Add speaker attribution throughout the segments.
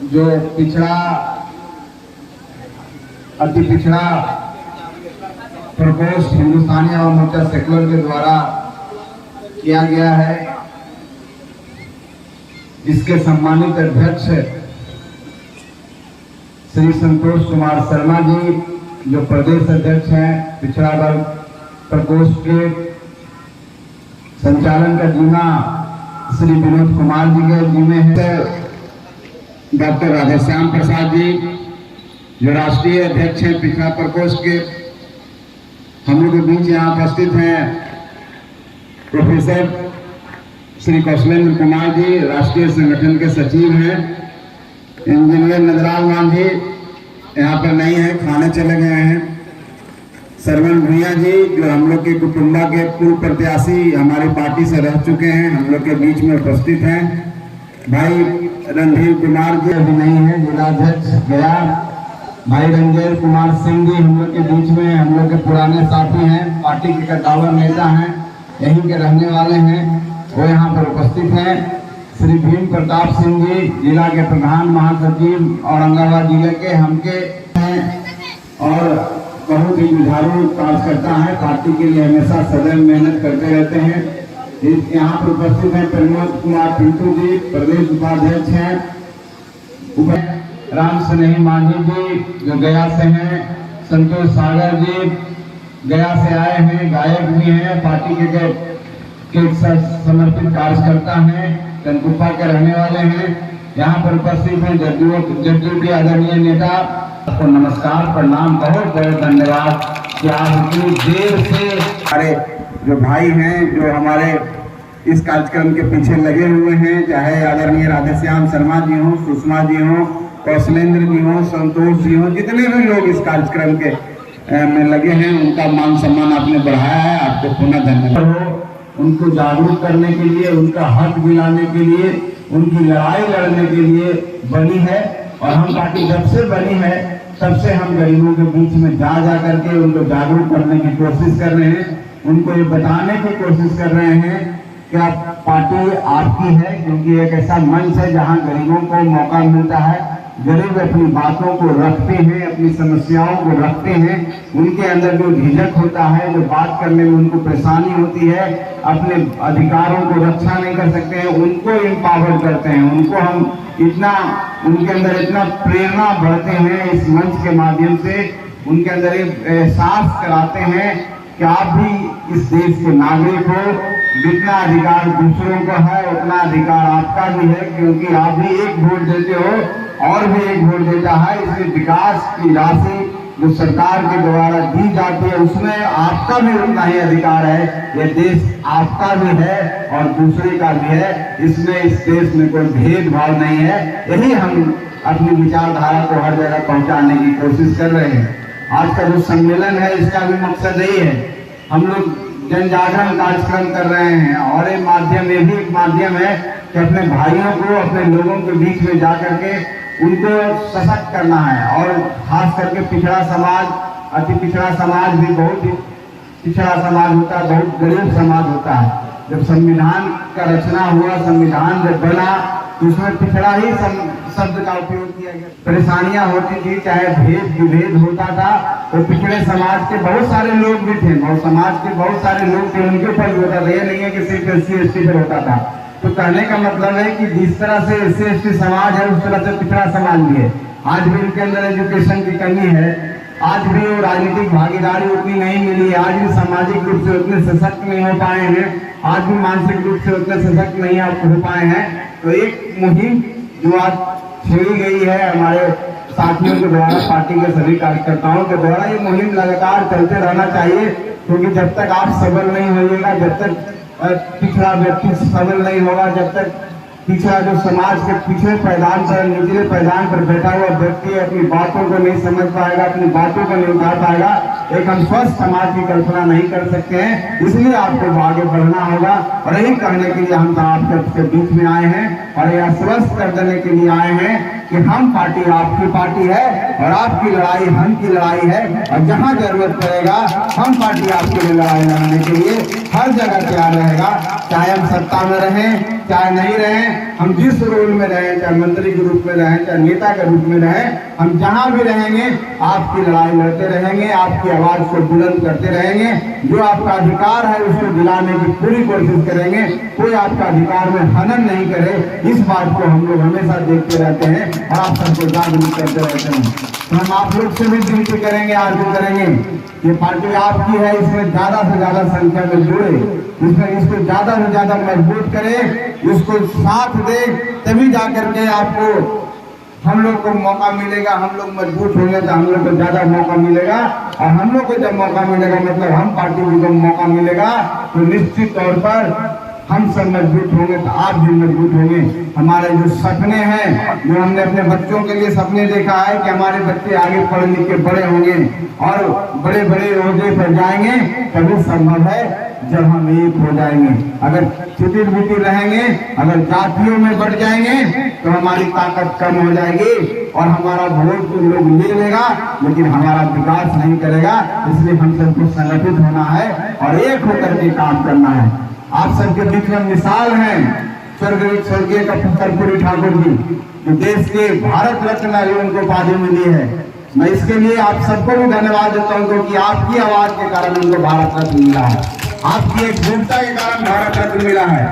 Speaker 1: जो पिछड़ा अति पिछड़ा प्रकोष्ठ हिंदुस्तानी आवाम मोर्चा सेकुलर के द्वारा किया गया है, जिसके सम्मानित अध्यक्ष श्री संतोष कुमार शर्मा जी, जो प्रदेश अध्यक्ष हैं पिछड़ा वर्ग प्रकोष्ठ के, संचालन का जिम्मा श्री विनोद कुमार जी के जिम्मे है, डॉक्टर राधेश्याम प्रसाद जी जो राष्ट्रीय अध्यक्ष हैं पिछड़ा प्रकोष्ठ के, हम लोग के बीच यहाँ उपस्थित हैं प्रोफेसर श्री कौशलेंद्र कुमार जी, राष्ट्रीय संगठन के सचिव हैं, इंजीनियर नंदलाल गांधी यहाँ पर नहीं है, खाने चले गए हैं, सरवन भैया जी जो हम लोग के कुटुंबा के पूर्व प्रत्याशी हमारी पार्टी से रह चुके हैं, हम लोग के बीच में उपस्थित हैं, भाई रणधीर कुमार जी अभी नहीं है, जिलाध्यक्ष गया, भाई रंजन कुमार सिंह जी हम लोग के बीच में, हम लोग के पुराने साथी हैं, पार्टी के कद्दावर नेता हैं, यहीं के रहने वाले हैं, वो यहाँ पर उपस्थित हैं, श्री भीम प्रताप सिंह जी जिला के प्रधान महासचिव औरंगाबाद जिले के हमके हैं और बहुत ही जुझारू कार्यकर्ता हैं, पार्टी के लिए हमेशा सदैव मेहनत करते रहते हैं। यहाँ पर उपस्थित हैं प्रमोद कुमार पिंटू जी, प्रदेश उपाध्यक्ष हैं, राम स्नेही मांझी जी जो गया से हैं, संतोष सागर जी गया से आए हैं, गायक भी हैं, पार्टी के समर्पित कार्यकर्ता हैं, कनकुप्पा के रहने वाले हैं, यहाँ पर उपस्थित हैं जदयू के आदरणीय नेता, आपको नमस्कार प्रणाम, बहुत बहुत धन्यवाद कि आप इतनी देर से हमारे जो भाई हैं जो हमारे इस कार्यक्रम के पीछे लगे हुए हैं, चाहे आदरणीय राधेश्याम शर्मा जी हों, सुषमा जी हों, कौशलेंद्र जी हों, संतोष जी हों, जितने भी लोग इस कार्यक्रम के में लगे हैं, उनका मान सम्मान आपने बढ़ाया है, आपको पुनः धन्यवाद। उनको जागरूक करने के लिए, उनका हक दिलाने के लिए, उनकी लड़ाई लड़ने के लिए बनी है और हम पार्टी जब से बनी है तब से हम गरीबों के बीच में जा करके उनको जागरूक करने की कोशिश कर रहे हैं, उनको ये बताने की कोशिश कर रहे हैं कि आप पार्टी आपकी है, क्योंकि एक ऐसा मंच है जहां गरीबों को मौका मिलता है, गरीब अपनी बातों को रखते हैं, अपनी समस्याओं को रखते हैं, उनके अंदर जो झिझक होता है, जो बात करने में उनको परेशानी होती है, अपने अधिकारों को रक्षा नहीं कर सकते हैं, उनको एम्पावर करते हैं, उनको हम इतना उनके अंदर इतना प्रेरणा बढ़ते हैं इस मंच के माध्यम से, उनके अंदर एक एहसास कराते हैं कि आप भी इस देश के नागरिक हो, जितना अधिकार दूसरों का है उतना अधिकार आपका भी है, क्योंकि आप भी एक वोट देते हो और भी एक वोट देता है, इसलिए विकास की राशि जो सरकार के द्वारा दी जाती है उसमें आपका भी उतना ही अधिकार है, ये देश आपका भी है और दूसरे का भी है, इसमें इस देश में कोई भेदभाव नहीं है, यही हम अपनी विचारधारा को हर जगह पहुंचाने की कोशिश कर रहे हैं। आज का जो सम्मेलन है इसका भी मकसद यही है, हम लोग जन जागरण कार्यक्रम कर रहे हैं और ये भी एक माध्यम है कि अपने भाइयों को, अपने लोगों के बीच में जा करके उनको सशक्त करना है और खास करके पिछड़ा समाज, अति पिछड़ा समाज भी बहुत पिछड़ा समाज होता है, बहुत गरीब समाज होता है। जब संविधान का रचना हुआ, संविधान जब बना तो उसमें पिछड़ा ही शब्द का उपयोग किया गया, परेशानियां होती थी, चाहे भेद विभेद होता था, तो पिछड़े समाज के बहुत सारे लोग भी थे, बहुत समाज के बहुत सारे लोग थे, उनके ऊपर होता था, ये नहीं है कि सिर्फ SC/ST पर होता था। तो कहने का मतलब है कि जिस तरह से SC/ST समाज है उस तरह से पिछड़ा समाज भी है। आज भी उनके अंदर एजुकेशन की कमी है, आज भी वो राजनीतिक भागीदारी उतनी नहीं मिली है, आज भी सामाजिक रूप से उतने सशक्त नहीं हो पाए हैं, आज भी मानसिक रूप से उतने सशक्त नहीं हो पाए हैं। तो एक मुहिम जो आज छेड़ी गई है हमारे साथियों के द्वारा, पार्टी के सभी कार्यकर्ताओं के द्वारा, ये मुहिम लगातार चलते रहना चाहिए, क्योंकि जब तक आप सबल नहीं होइएगा, जब तक पिछड़ा व्यक्ति सबल नहीं होगा, जब तक पिछड़ा जो समाज के पिछले पैदान पर, निचले पैदान पर बैठा हुआ व्यक्ति अपनी बातों को नहीं समझ पाएगा, अपनी बातों को नहीं उठा पाएगा, एक हम स्वस्थ समाज की कल्पना नहीं कर सकते हैं। इसलिए आपको आगे बढ़ना होगा और यही कहने के लिए हम आपके बीच में आए हैं और यह स्वस्थ कर देने के लिए आए हैं कि हम पार्टी आपकी पार्टी है और आपकी लड़ाई हम की लड़ाई है और जहां जरूरत पड़ेगा हम पार्टी आपके लिए लड़ाई लड़ने के लिए हर जगह तैयार रहेगा, चाहे हम सत्ता में रहें चाहे नहीं रहें, हम जिस रोल में रहें, चाहे मंत्री के रूप में रहें चाहे नेता के रूप में रहें, हम जहां भी रहेंगे आपकी लड़ाई लड़ते रहेंगे, आपकी आवाज को बुलंद करते रहेंगे। जो आपका अधिकार है उसको दिलाने की पूरी कोशिश करेंगे, कोई आपका अधिकार में हनन नहीं करे। इस बात को हम लोग हमेशा देखते रहते हैं और आप सबको जागरूक करते रहते हैं। तो हम आप लोग से भी विनती करेंगे, आर्जू करेंगे, ये पार्टी आपकी है, इसमें ज्यादा से ज्यादा संख्या में जुड़े, इसको ज्यादा से ज्यादा मजबूत करे, इसको साथ दे, तभी जाकर के आपको हम लोग को मौका मिलेगा। हम लोग मजबूत होंगे तो हम लोग को ज्यादा मौका मिलेगा, और हम लोग को जब मौका मिलेगा मतलब हम पार्टी को जब मौका मिलेगा तो निश्चित तौर पर हम सब मजबूत होंगे तो आप भी मजबूत होंगे। हमारे जो सपने हैं, जो हमने अपने बच्चों के लिए सपने देखा है कि हमारे बच्चे आगे पढ़ लिख के बड़े होंगे और बड़े बड़े ओहदे पर जाएंगे, तभी संभव है जब हम एक हो जाएंगे। अगर छितिर बितिर रहेंगे, अगर जातियों में बढ़ जाएंगे तो हमारी ताकत कम हो जाएगी और हमारा वोट तो लोग ले लेगा लेकिन हमारा विकास नहीं करेगा। इसलिए हम सबको संगठित होना है और एक होकर के काम करना है। आप सबके बीच में मिसाल है स्वर्गीय कर्पूरी ठाकुर जी, जो देश के भारत रत्न उनको उपाधि मिली है। मैं इसके लिए आप सबको भी धन्यवाद देता हूँ, क्योंकि आपकी आवाज के कारण उनको भारत रत्न मिला है, आपकी एकजुटता के कारण भारत रत्न मिला है।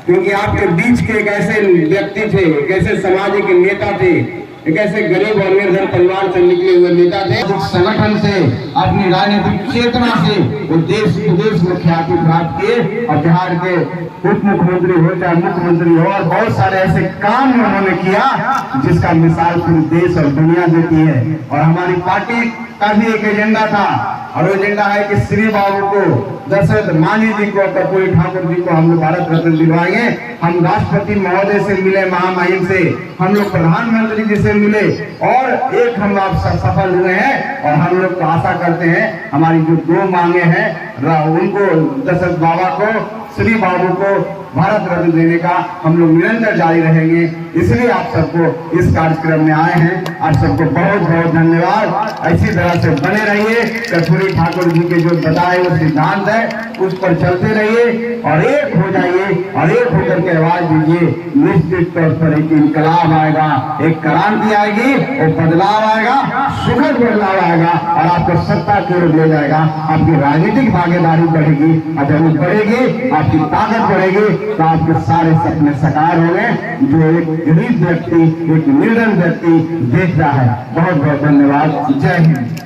Speaker 1: क्योंकि आपके बीच के एक ऐसे व्यक्ति थे, एक ऐसे समाज के नेता थे, एक ऐसे गरीब और निर्धन परिवार से निकले हुए नेता थे। संगठन से, अपनी राजनीतिक चेतना से वो देश विदेश में ख्याति प्राप्त किए और बिहार के उप मुख्यमंत्री हो चाहे मुख्यमंत्री हो, और बहुत सारे ऐसे काम उन्होंने किया जिसका मिसाल पूरे देश और दुनिया देती है। और हमारी पार्टी का भी एक एजेंडा था, और वो एजेंडा है कि श्री बाबू को, दशरथ मांझी जी को, कर्पूरी ठाकुर जी को हम लोग भारत रत्न दिलवाएंगे। हम राष्ट्रपति महोदय से मिले, महामहिम से, हम लोग प्रधानमंत्री जी से मिले और एक हम आप सफल हुए हैं। और हम लोग तो आशा करते हैं हमारी जो 2 मांगे हैं उनको, दशरथ बाबा को, श्री बाबू को भारत रत्न देने का हम लोग निरंतर जारी रहेंगे। इसलिए आप सबको इस कार्यक्रम में आए हैं, आप सबको बहुत बहुत धन्यवाद। ऐसी तरह से बने रहिए, कर्पूरी ठाकुर जी के जो बताए वो सिद्धांत है उस पर चलते रहिए और एक हो जाइए और एक होकर के आवाज दीजिए। निश्चित तौर पर एक इनकलाब आएगा, एक क्रांति आएगी, और बदलाव आएगा, सुखद बदलाव आएगा और आपको सत्ता की ओर ले जाएगा। आपकी राजनीतिक भागीदारी बढ़ेगी, और जब वो बढ़ेगी आपकी ताकत बढ़ेगी तो आपके सारे सपने साकार होंगे जो एक गरीब व्यक्ति, एक निर्धन व्यक्ति देख रहा है। बहुत बहुत धन्यवाद। जय हिंद।